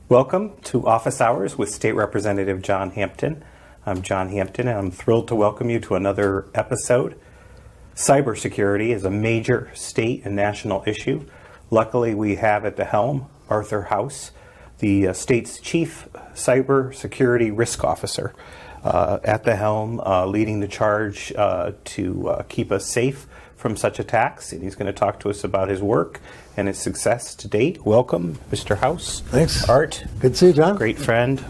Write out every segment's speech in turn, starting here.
Welcome to Office Hours with State Representative John Hampton. I'm John Hampton, and I'm thrilled to welcome you to another episode. Cybersecurity is a major state and national issue. Luckily, we have at the helm Arthur House, the state's chief cybersecurity risk officer, at the helm, leading the charge to keep us safe from such attacks. And he's going to talk to us about his work and his success to date. Welcome, Mr. House. Thanks. Art. Good to see you, John. Great friend,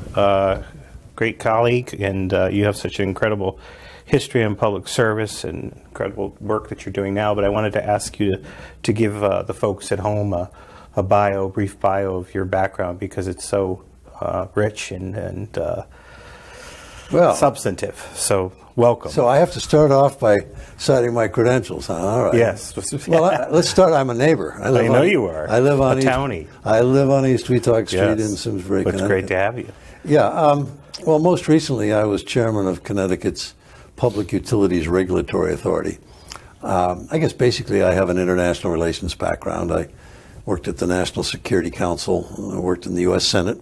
great colleague, and you have such an incredible history in public service and incredible work that you're doing now. But I wanted to ask you to give the folks at home a brief bio of your background, because it's so rich and substantive. So welcome. So I have to start off by citing my credentials, huh? All right. Yes. Well, let's start. I'm a neighbor. I know you are. I live on a townie. I live on East Weetawk Street in Simsbury, Connecticut. It's great to have you. Yeah. Well, most recently, I was chairman of Connecticut's Public Utilities Regulatory Authority. I guess basically I have an international relations background. I worked at the National Security Council. I worked in the U.S. Senate.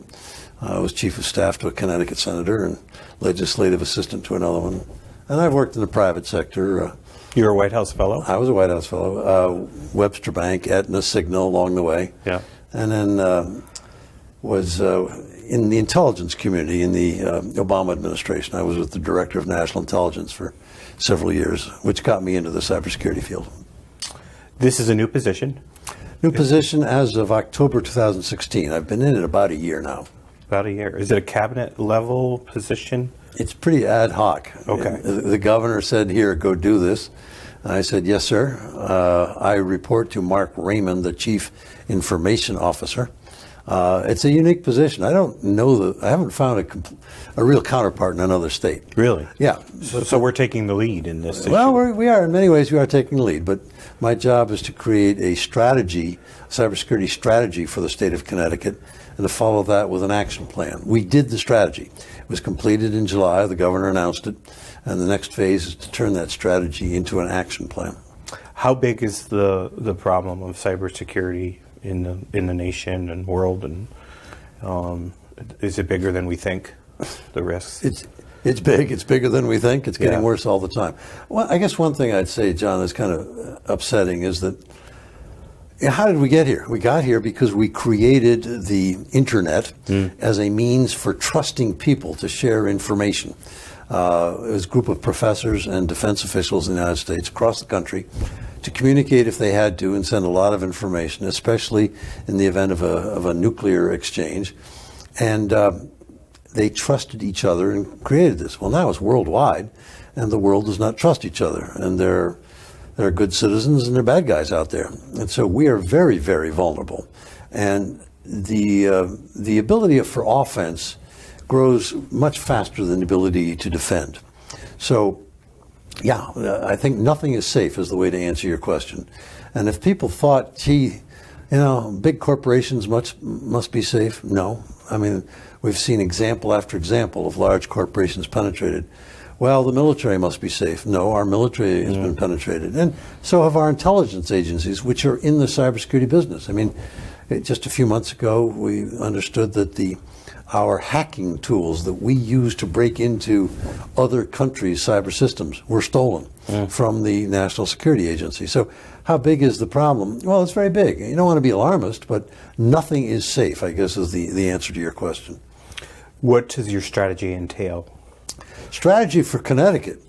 I was chief of staff to a Connecticut senator and legislative assistant to another one. And I've worked in the private sector. You were a White House fellow? I was a White House fellow. Webster Bank, Aetna, Signal along the way. Yeah. And then was in the intelligence community in the Obama administration. I was with the Director of National Intelligence for several years, which got me into the cybersecurity field. This is a new position? New position as of October 2016. I've been in it about a year now. About a year. Is it a cabinet level position? It's pretty ad hoc. Okay. The governor said, here, go do this. I said, yes, sir. I report to Mark Raymond, the chief information officer. It's a unique position. I haven't found a real counterpart in another state. Really? Yeah. So we're taking the lead in this issue. Well, we are. In many ways, we are taking the lead. But my job is to create a strategy, cybersecurity strategy for the state of Connecticut, and to follow that with an action plan. We did the strategy. It was completed in July. The governor announced it. And the next phase is to turn that strategy into an action plan. How big is the problem of cybersecurity in the nation and world? And is it bigger than we think, the risks? It's big. It's bigger than we think. It's getting worse all the time. Well, I guess one thing I'd say, John, that's kind of upsetting is that, how did we get here? We got here because we created the internet as a means for trusting people to share information. It was a group of professors and defense officials in the United States across the country to communicate if they had to and send a lot of information, especially in the event of a nuclear exchange. And they trusted each other and created this. Well, now it's worldwide, and the world does not trust each other. And there are good citizens and there are bad guys out there. And so we are very, very vulnerable. And the ability for offense grows much faster than the ability to defend. So, yeah, I think nothing is safe is the way to answer your question. And if people thought, gee, big corporations must be safe, no. I mean, we've seen example after example of large corporations penetrated. Well, the military must be safe. No, our military has been penetrated. And so have our intelligence agencies, which are in the cybersecurity business. I mean, just a few months ago, we understood that our hacking tools that we use to break into other countries' cyber systems were stolen from the National Security Agency. So how big is the problem? Well, it's very big. You don't want to be alarmist, but nothing is safe, I guess, is the answer to your question. What does your strategy entail? Strategy for Connecticut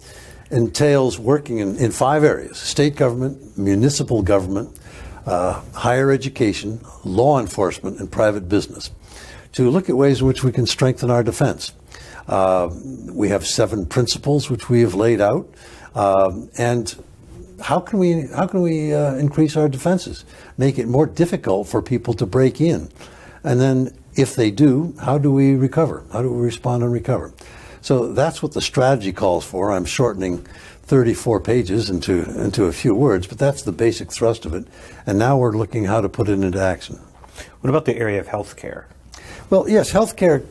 entails working in 5 areas: state government, municipal government, higher education, law enforcement, and private business, to look at ways in which we can strengthen our defense. We have 7 principles which we have laid out, and how can we increase our defenses, make it more difficult for people to break in, and then if they do, how do we recover? How do we respond and recover? So that's what the strategy calls for. I'm shortening 34 pages into a few words, but that's the basic thrust of it. And now we're looking how to put it into action. What about the area of healthcare? Well, yes, healthcare,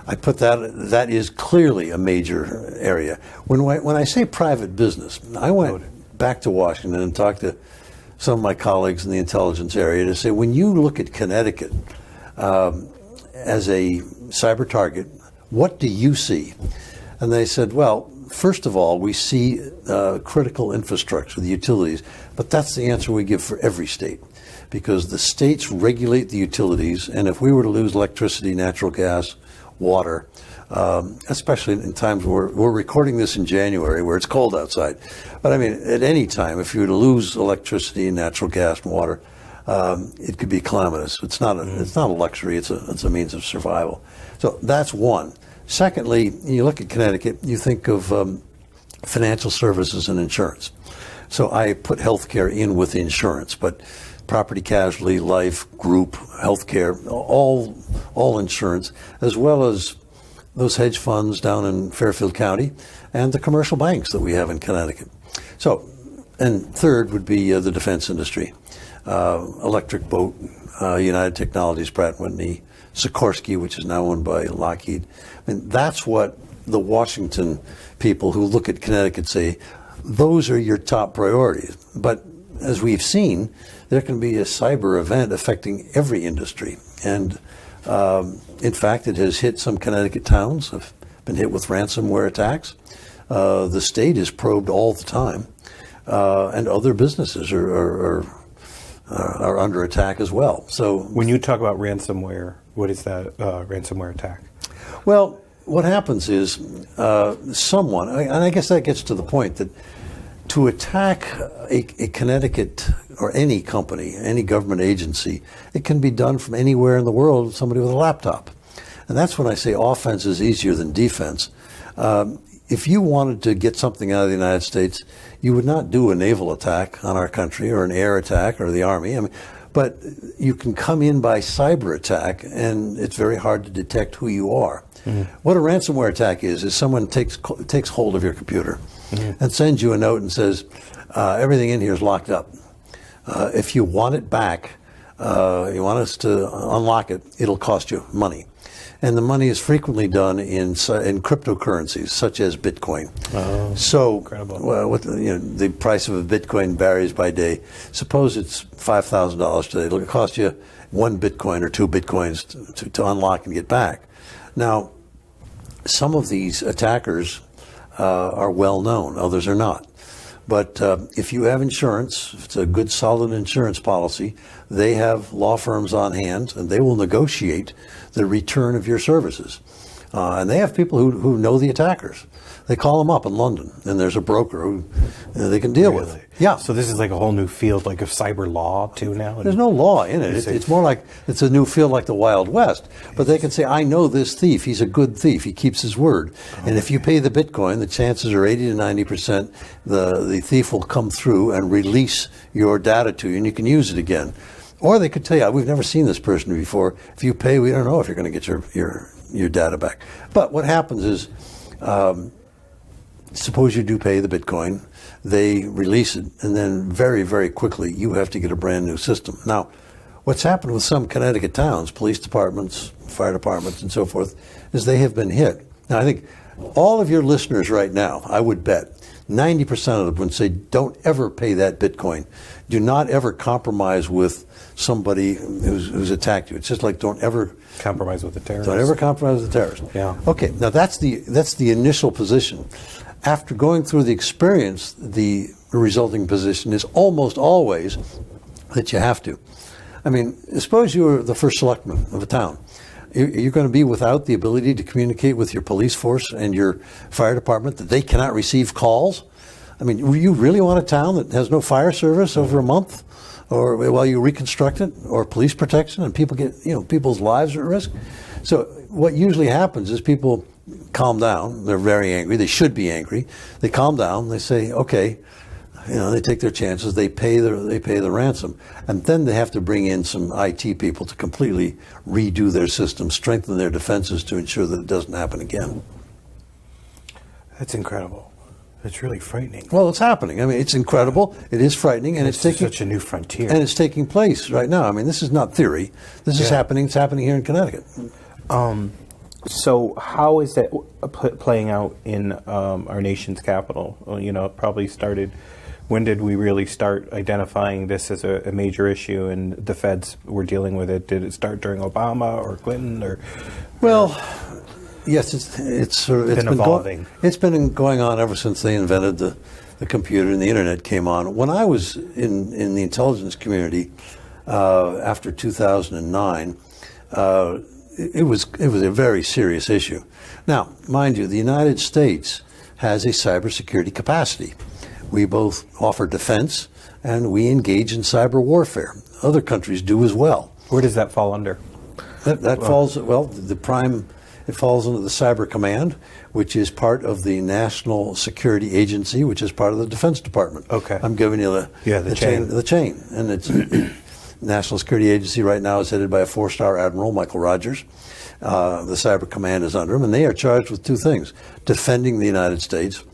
I put that is clearly a major area. When I say private business, I went back to Washington and talked to some of my colleagues in the intelligence area to say, when you look at Connecticut, as a cyber target, what do you see? And they said, well, first of all, we see critical infrastructure, the utilities, but that's the answer we give for every state, because the states regulate the utilities, and if we were to lose electricity, natural gas, water, especially in times where we're recording this in January where it's cold outside, but I mean, at any time, if you were to lose electricity, natural gas, and water, it could be calamitous. It's not a luxury, it's a means of survival. So that's one. Secondly, you look at Connecticut, you think of financial services and insurance. So I put healthcare in with insurance, but property casualty, life, group, healthcare, all insurance, as well as those hedge funds down in Fairfield County and the commercial banks that we have in Connecticut. So, and third would be the defense industry, Electric Boat, United Technologies, Pratt & Whitney, Sikorsky, which is now owned by Lockheed. I mean, that's what the Washington people who look at Connecticut say, those are your top priorities. But as we've seen, there can be a cyber event affecting every industry. And in fact, it has hit some Connecticut towns, have been hit with ransomware attacks. The state is probed all the time. And other businesses are under attack as well. So when you talk about ransomware, what is that ransomware attack? Well, what happens is someone, and I guess that gets to the point that to attack a Connecticut or any company, any government agency, it can be done from anywhere in the world, somebody with a laptop. And that's when I say offense is easier than defense. If you wanted to get something out of the United States, you would not do a naval attack on our country or an air attack or the Army. I mean, but you can come in by cyber attack, and it's very hard to detect who you are. Mm-hmm. What a ransomware attack is someone takes hold of your computer and sends you a note and says, everything in here is locked up. If you want it back, you want us to unlock it, it'll cost you money. And the money is frequently done in cryptocurrencies, such as Bitcoin. Oh, so, incredible. The price of a Bitcoin varies by day. Suppose it's $5,000 today. It'll cost you one Bitcoin or two Bitcoins to unlock and get back. Now, some of these attackers are well known, others are not. But if you have insurance, if it's a good, solid insurance policy, they have law firms on hand, and they will negotiate the return of your services. And they have people who know the attackers. They call them up in London, and there's a broker who they can deal with. Yeah. So this is like a whole new field, like of cyber law too now? There's no law in it. It's more like it's a new field like the Wild West. But they can say, I know this thief. He's a good thief. He keeps his word. Okay. And if you pay the Bitcoin, the chances are 80 to 90% the thief will come through and release your data to you, and you can use it again. Or they could tell you, we've never seen this person before. If you pay, we don't know if you're going to get your data back. But what happens is, suppose you do pay the Bitcoin, they release it, and then very, very quickly you have to get a brand new system. Now, what's happened with some Connecticut towns, police departments, fire departments, and so forth, is they have been hit. Now, I think all of your listeners right now, I would bet, 90% of them would say, don't ever pay that Bitcoin. Do not ever compromise with somebody who's attacked you. It's just like don't ever compromise with the terrorists. Don't ever compromise with the terrorists. Yeah. Okay, now that's the initial position. After going through the experience, the resulting position is almost always that you have to. I mean, suppose you were the first selectman of a town. You're going to be without the ability to communicate with your police force and your fire department that they cannot receive calls? I mean, you really want a town that has no fire service over a month, or while you reconstruct it, or police protection, and people get, people's lives are at risk? So what usually happens is people calm down. They're very angry. They should be angry. They calm down. They say, okay, they take their chances. They pay the ransom, and then they have to bring in some IT people to completely redo their system, strengthen their defenses to ensure that it doesn't happen again. That's incredible. It's really frightening. Well, it's happening. I mean, it's incredible. It is frightening, and it's taking such a new frontier. And it's taking place right now. I mean, this is not theory. This is happening. It's happening here in Connecticut. So how is that playing out in our nation's capital? Well, it probably started When did we really start identifying this as a major issue and the feds were dealing with it? Did it start during Obama or Clinton or? Well, yes, it's sort of been evolving. It's been going on ever since they invented the computer and the internet came on. When I was in the intelligence community after 2009, it was a very serious issue. Now, mind you, the United States has a cybersecurity capacity. We both offer defense and we engage in cyber warfare. Other countries do as well. Where does that fall under? That falls, well, it falls under the Cyber Command, which is part of the National Security Agency, which is part of the Defense Department. Okay. I'm giving you the chain. And it's National Security Agency right now is headed by a 4-star Admiral, Michael Rogers. The Cyber Command is under him, and they are charged with two things: defending the United States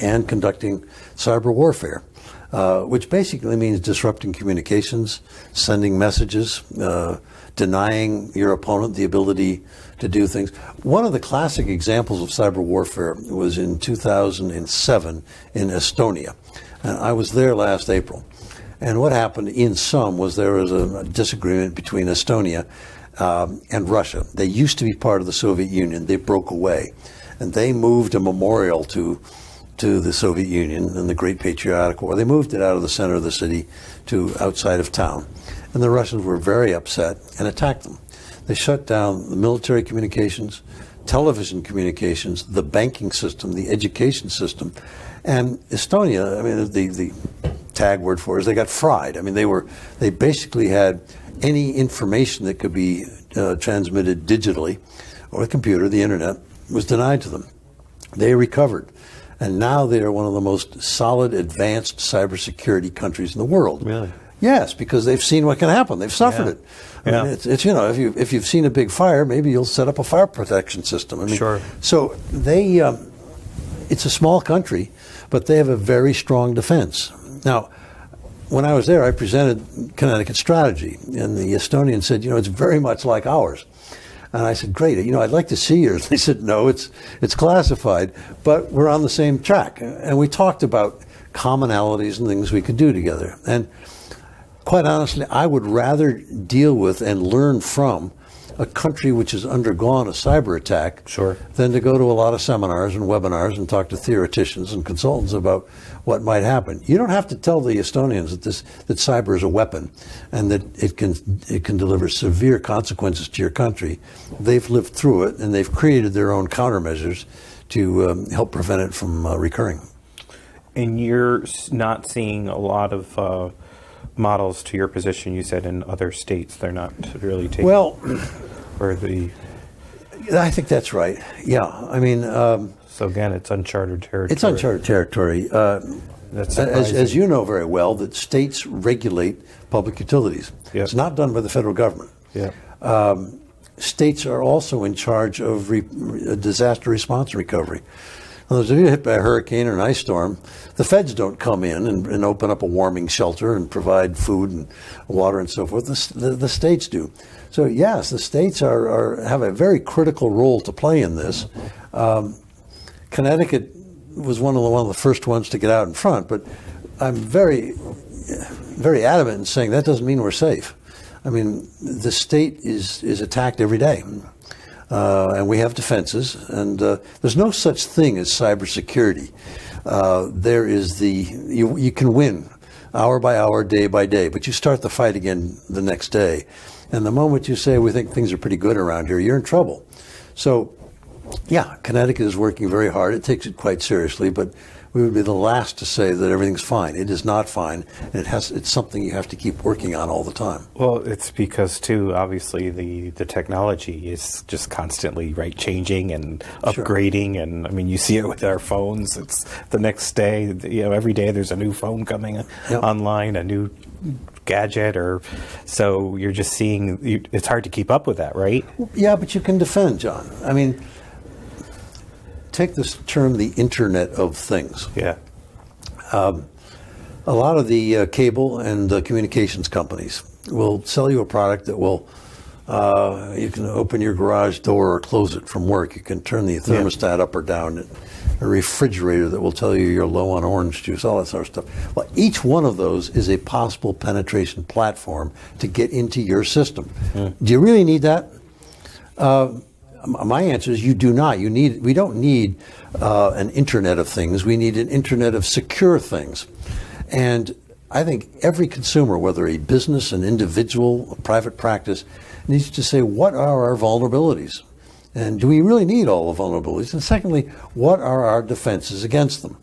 and conducting cyber warfare, which basically means disrupting communications, sending messages, denying your opponent the ability to do things. One of the classic examples of cyber warfare was in 2007 in Estonia. And I was there last April. And what happened in sum was there was a disagreement between Estonia and Russia. They used to be part of the Soviet Union. They broke away. And they moved a memorial to the Soviet Union and the Great Patriotic War. They moved it out of the center of the city to outside of town. And the Russians were very upset and attacked them. They shut down the military communications, television communications, the banking system, the education system. And Estonia, I mean, the tag word for it is they got fried. I mean, they basically had any information that could be transmitted digitally or the computer, the internet, was denied to them. They recovered. And now they are one of the most solid, advanced cybersecurity countries in the world. Really? Yes, because they've seen what can happen. They've suffered it. I mean, it's you know, if you've seen a big fire, maybe you'll set up a fire protection system. I mean, sure. So they, it's a small country, but they have a very strong defense. Now, when I was there, I presented Connecticut's strategy, and the Estonian said, it's very much like ours. And I said, great, I'd like to see yours. They said, no, it's classified, but we're on the same track. And we talked about commonalities and things we could do together. And quite honestly, I would rather deal with and learn from a country which has undergone a cyber attack than to go to a lot of seminars and webinars and talk to theoreticians and consultants about what might happen. You don't have to tell the Estonians that cyber is a weapon and that it can deliver severe consequences to your country. They've lived through it and they've created their own countermeasures to help prevent it from recurring. And you're not seeing a lot of models to your position, you said, in other states. They're not really taking... Well, I think that's right. Yeah, I mean... so again, it's uncharted territory. It's uncharted territory. That's as you know very well, that states regulate public utilities. Yep. It's not done by the federal government. Yeah. States are also in charge of disaster response and recovery. In other words, if you're hit by a hurricane or an ice storm, the feds don't come in and open up a warming shelter and provide food and water and so forth. The states do. So yes, the states have a very critical role to play in this. Connecticut was one of the first ones to get out in front, but I'm very, very adamant in saying that doesn't mean we're safe. I mean, the state is attacked every day. And we have defenses, and there's no such thing as cybersecurity. There is you can win hour by hour, day by day, but you start the fight again the next day. And the moment you say, we think things are pretty good around here, you're in trouble. So, yeah, Connecticut is working very hard. It takes it quite seriously, but we would be the last to say that everything's fine. It is not fine, and it's something you have to keep working on all the time. Well, it's because, too, obviously the technology is just constantly changing and upgrading, and I mean, you see it with our phones. It's the next day, every day there's a new phone coming online, a new gadget, so you're just seeing, it's hard to keep up with that, right? Yeah, but you can defend, John. I mean, take this term, the Internet of Things. Yeah. A lot of the cable and communications companies will sell you a product that will You can open your garage door or close it from work. You can turn the thermostat up or down. A refrigerator that will tell you you're low on orange juice, all that sort of stuff. Well, each one of those is a possible penetration platform to get into your system. Do you really need that? My answer is you do not. We don't need an Internet of Things. We need an Internet of secure things. And I think every consumer, whether a business, an individual, a private practice, needs to say, what are our vulnerabilities? And do we really need all the vulnerabilities? And secondly, what are our defenses against them?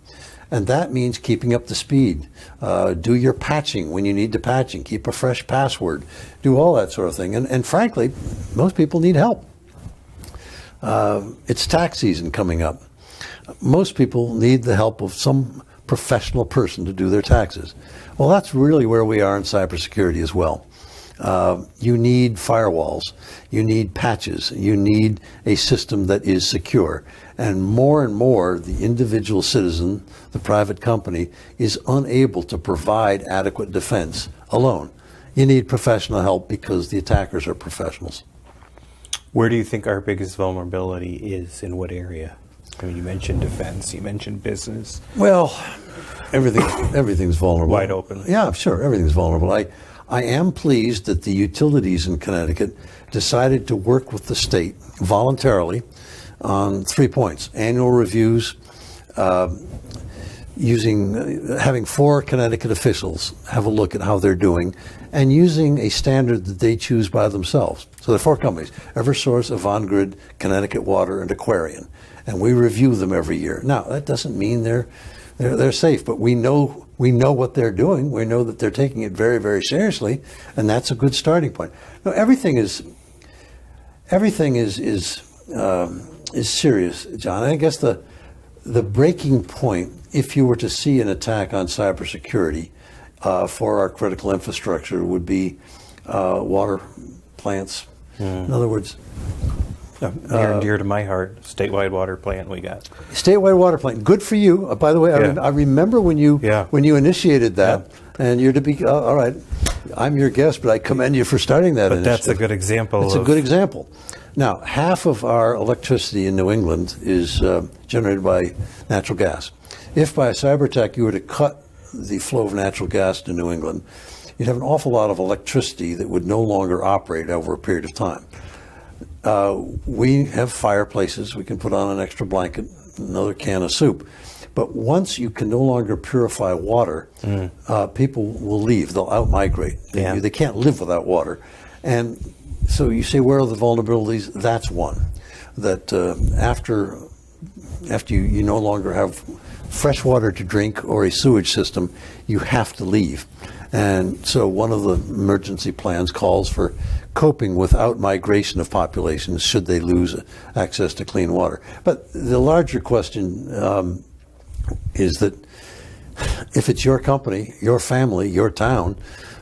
And that means keeping up the speed. Do your patching when you need to patching. Keep a fresh password. Do all that sort of thing. And frankly, most people need help. It's tax season coming up. Most people need the help of some professional person to do their taxes. Well, that's really where we are in cybersecurity as well. You need firewalls, you need patches, you need a system that is secure. And more, the individual citizen, the private company, is unable to provide adequate defense alone. You need professional help because the attackers are professionals. Where do you think our biggest vulnerability is? In what area? I mean, you mentioned defense, you mentioned business. Well, everything's vulnerable. Wide open. Yeah, sure, everything's vulnerable. I am pleased that the utilities in Connecticut decided to work with the state voluntarily on 3 points: annual reviews, having 4 Connecticut officials have a look at how they're doing, and using a standard that they choose by themselves. So there are 4 companies: Eversource, Avangrid, Connecticut Water, and Aquarian, and we review them every year. Now, that doesn't mean they're safe, but we know what they're doing. We know that they're taking it very, very seriously, and that's a good starting point. Now, everything is serious, John. I guess the breaking point, if you were to see an attack on cybersecurity for our critical infrastructure, would be water plants. In other words, near and dear to my heart, statewide water plant we got. Statewide water plant. Good for you. By the way, I remember when you initiated that, and you're to be all right. I'm your guest, but I commend you for starting that initiative. That's a good example. It's a good example. Now, half of our electricity in New England is generated by natural gas. If by a cyber attack you were to cut the flow of natural gas to New England, you'd have an awful lot of electricity that would no longer operate over a period of time. We have fireplaces. We can put on an extra blanket, another can of soup. But once you can no longer purify water, people will leave. They'll out-migrate. They can't live without water. And so you say, where are the vulnerabilities? That's one. That after you no longer have fresh water to drink or a sewage system, you have to leave. And so one of the emergency plans calls for coping without migration of populations should they lose access to clean water. But the larger question is that if it's your company, your family, your town,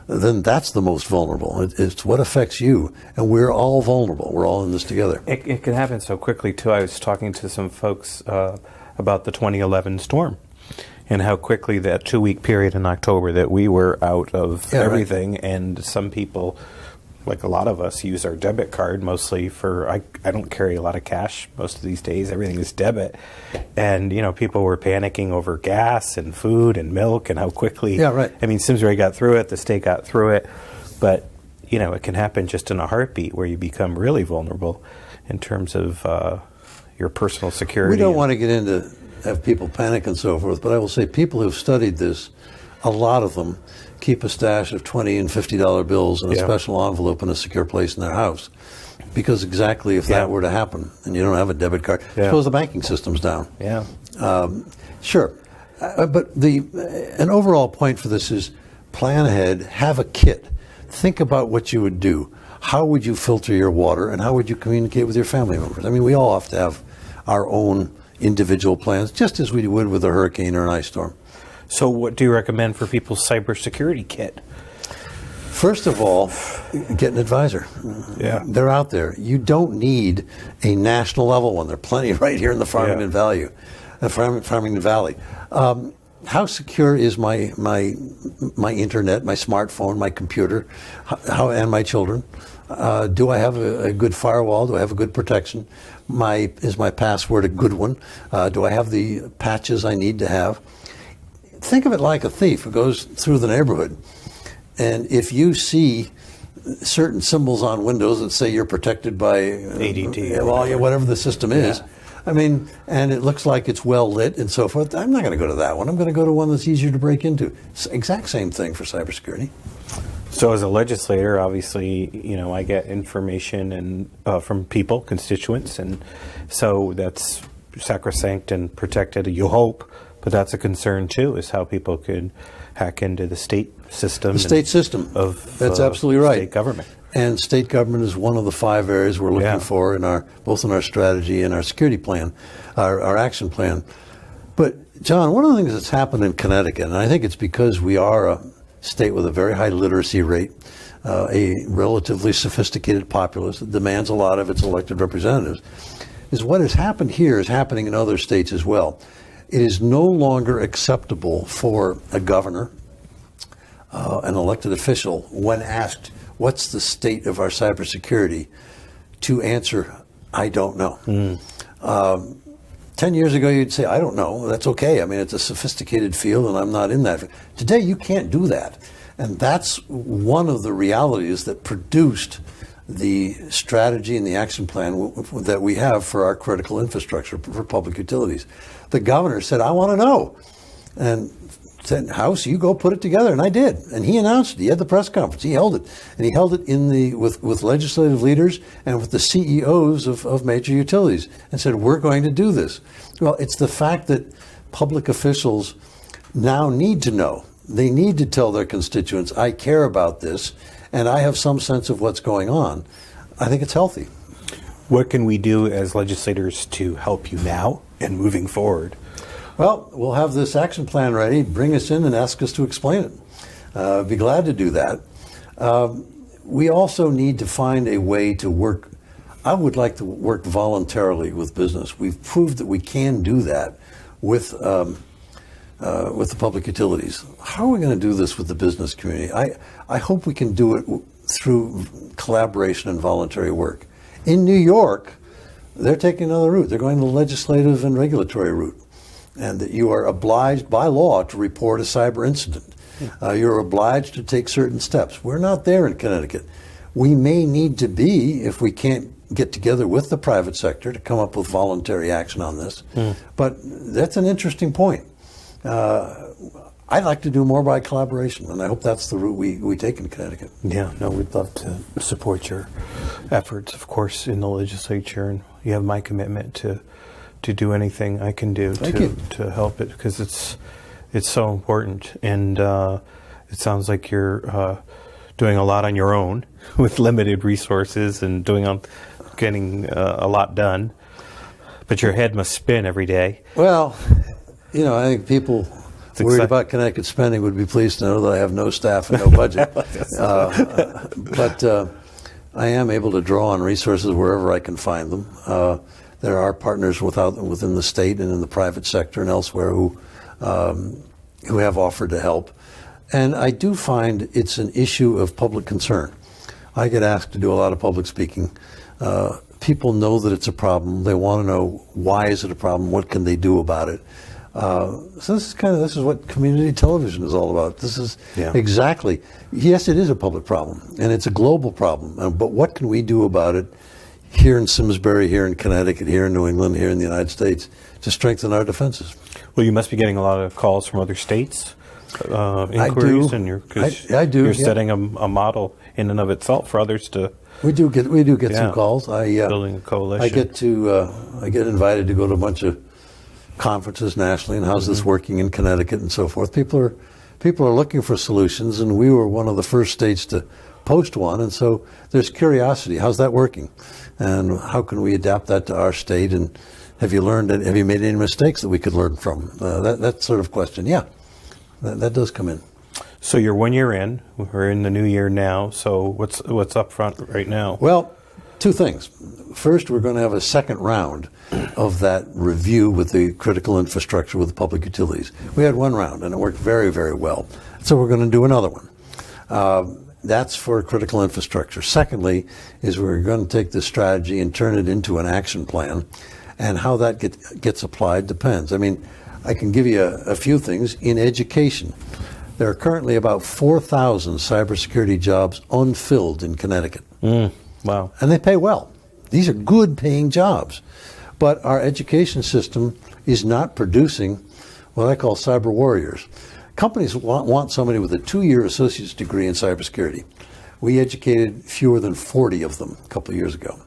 then that's the most vulnerable. It's what affects you, and we're all vulnerable. We're all in this together. It can happen so quickly, too. I was talking to some folks about the 2011 storm and how quickly that 2-week period in October that we were out of everything, right. And some people, like a lot of us, use our debit card mostly for, I don't carry a lot of cash most of these days. Everything is debit. And, people were panicking over gas and food and milk and how quickly. Yeah, right. I mean, Simsbury got through it, the state got through it. But, it can happen just in a heartbeat where you become really vulnerable in terms of your personal security. We don't want to get into have people panic and so forth, but I will say people who've studied this, a lot of them keep a stash of $20 and $50 bills in a special envelope in a secure place in their house. Because exactly if that were to happen and you don't have a debit card, suppose the banking system's down. Yeah. Sure. But an overall point for this is plan ahead, have a kit. Think about what you would do. How would you filter your water and how would you communicate with your family members? I mean, we all have to have our own individual plans, just as we would with a hurricane or an ice storm. So what do you recommend for people's cybersecurity kit? First of all, get an advisor. Yeah. They're out there. You don't need a national level one. There are plenty right here in the Farmington Valley. How secure is my internet, my smartphone, my computer, and my children? Do I have a good firewall? Do I have a good protection? Is my password a good one? Do I have the patches I need to have? Think of it like a thief who goes through the neighborhood, and if you see certain symbols on windows that say you're protected by ADT, whatever the system is. Yeah. I mean, and it looks like it's well lit and so forth. I'm not going to go to that one. I'm going to go to one that's easier to break into. Exact same thing for cybersecurity. So as a legislator, obviously, I get information and from people, constituents, and so that's sacrosanct and protected, you hope, but that's a concern too, is how people could hack into the state system. The state system. That's absolutely right. State government. And state government is one of the 5 areas we're looking for both in our strategy and our security plan, our action plan. But John, one of the things that's happened in Connecticut, and I think it's because we are a state with a very high literacy rate, a relatively sophisticated populace that demands a lot of its elected representatives, is what has happened here is happening in other states as well. It is no longer acceptable for a governor, an elected official, when asked, what's the state of our cybersecurity, to answer, I don't know. 10 years ago, you'd say, I don't know. That's okay. I mean, it's a sophisticated field, and I'm not in that. Today, you can't do that. And that's one of the realities that produced the strategy and the action plan that we have for our critical infrastructure for public utilities. The governor said, I want to know. And said, House, you go put it together. And I did. And he announced it. He had the press conference. He held it. And he held it with legislative leaders and with the CEOs of major utilities and said, we're going to do this. Well, it's the fact that public officials now need to know. They need to tell their constituents, I care about this, and I have some sense of what's going on. I think it's healthy. What can we do as legislators to help you now and moving forward? Well, we'll have this action plan ready. Bring us in and ask us to explain it. Be glad to do that. We also need to find a way to work. I would like to work voluntarily with business. We've proved that we can do that with the public utilities. How are we going to do this with the business community? I hope we can do it through collaboration and voluntary work. In New York, they're taking another route. They're going the legislative and regulatory route. And that you are obliged by law to report a cyber incident. You're obliged to take certain steps. We're not there in Connecticut. We may need to be if we can't get together with the private sector to come up with voluntary action on this. But that's an interesting point. I'd like to do more by collaboration, and I hope that's the route we take in Connecticut. Yeah, no, we'd love to support your efforts, of course, in the legislature, and you have my commitment to do anything I can do to help it, because it's so important, and it sounds like you're doing a lot on your own with limited resources and getting a lot done, but your head must spin every day. Well, I think people worried about Connecticut spending would be pleased to know that I have no staff and no budget. But I am able to draw on resources wherever I can find them. There are partners within the state and in the private sector and elsewhere who have offered to help. And I do find it's an issue of public concern. I get asked to do a lot of public speaking. People know that it's a problem. They want to know, why is it a problem? What can they do about it? So this is what community television is all about. This is exactly, yes, it is a public problem, and it's a global problem. But what can we do about it here in Simsbury, here in Connecticut, here in New England, here in the United States, to strengthen our defenses? Well, you must be getting a lot of calls from other states, inquiries, I do. You're setting a model in and of itself for others to. We do get some calls. Building a coalition. I get invited to go to a bunch of conferences nationally, and how's this working in Connecticut and so forth. People are looking for solutions, and we were one of the first states to post one, and so there's curiosity. How's that working? And how can we adapt that to our state? And have you made any mistakes that we could learn from? That sort of question. Yeah, that does come in. So you're 1 year in. We're in the new year now. So what's up front right now? Well, two things. First, we're going to have a second round of that review with the critical infrastructure with the public utilities. We had one round, and it worked very, very well. So we're going to do another one. That's for critical infrastructure. Secondly, is we're going to take this strategy and turn it into an action plan. And how that gets applied depends. I mean, I can give you a few things. In education, there are currently about 4,000 cybersecurity jobs unfilled in Connecticut. Wow. And they pay well. These are good paying jobs. But our education system is not producing what I call cyber warriors. Companies want somebody with a 2-year associate's degree in cybersecurity. We educated fewer than 40 of them a couple of years ago.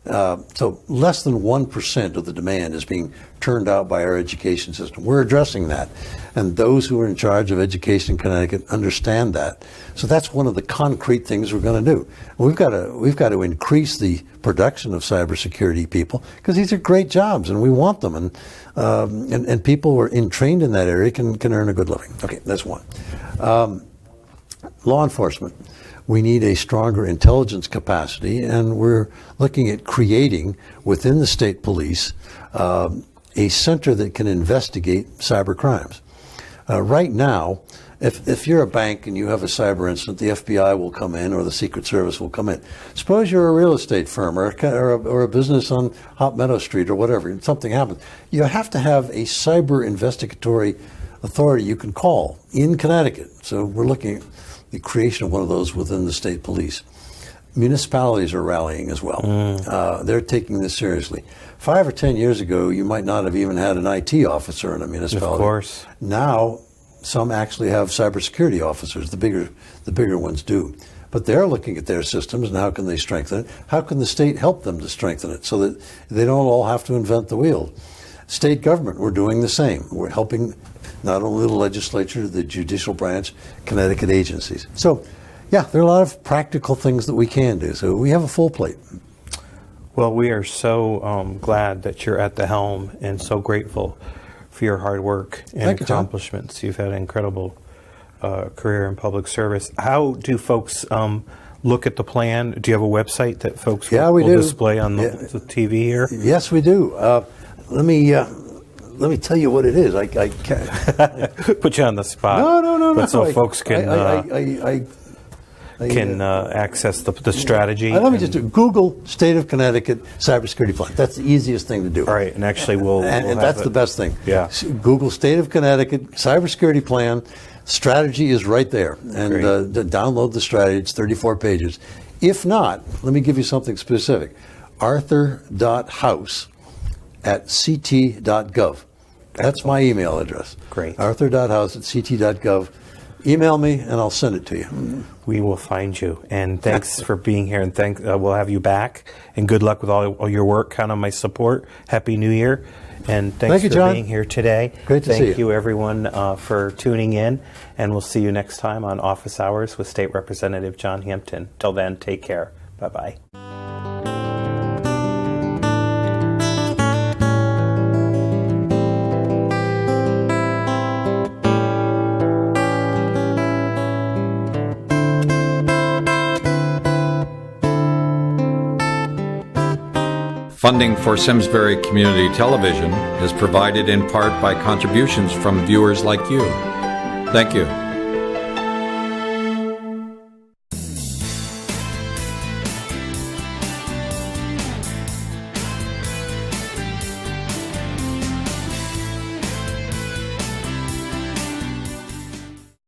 So less than 1% of the demand is being turned out by our education system. We're addressing that. And those who are in charge of education in Connecticut understand that. So that's one of the concrete things we're going to do. We've got to increase the production of cybersecurity people because these are great jobs and we want them. And people who are trained in that area can earn a good living. Okay, that's one. Law enforcement. We need a stronger intelligence capacity, and we're looking at creating within the state police a center that can investigate cyber crimes. Right now, if you're a bank and you have a cyber incident, the FBI will come in or the Secret Service will come in. Suppose you're a real estate firm or a business on Hot Meadow Street or whatever, and something happens. You have to have a cyber investigatory authority you can call in Connecticut. So we're looking at the creation of one of those within the state police. Municipalities are rallying as well. They're taking this seriously. 5 or 10 years ago, you might not have even had an IT officer in a municipality. Of course. Now, some actually have cybersecurity officers. The bigger ones do. But they're looking at their systems and how can they strengthen it? How can the state help them to strengthen it so that they don't all have to invent the wheel? State government, we're doing the same. We're helping not only the legislature, the judicial branch, Connecticut agencies. So, yeah, there are a lot of practical things that we can do. So we have a full plate. Well, we are so glad that you're at the helm and so grateful for your hard work and accomplishments. You've had an incredible career in public service. How do folks look at the plan? Do you have a website that folks will display on the TV here? Yes, we do. Let me tell you what it is. I can't put you on the spot. No. But so folks can access the strategy. Let me just do Google State of Connecticut Cybersecurity Plan. That's the easiest thing to do. All right, and actually we'll that's the best thing. Yeah. Google State of Connecticut Cybersecurity Plan. Strategy is right there, and download the strategy. It's 34 pages. If not, let me give you something specific. arthur.house@ct.gov. That's my email address. Great. arthur.house@ct.gov. Email me and I'll send it to you. We will find you. And thanks for being here. And we'll have you back. And good luck with all your work. Count on my support. Happy New Year. And thanks for being here today. Great to see you. Thank you, everyone, for tuning in. And we'll see you next time on Office Hours with State Representative John Hampton. Till then, take care. Bye-bye. Funding for Simsbury Community Television is provided in part by contributions from viewers like you. Thank you.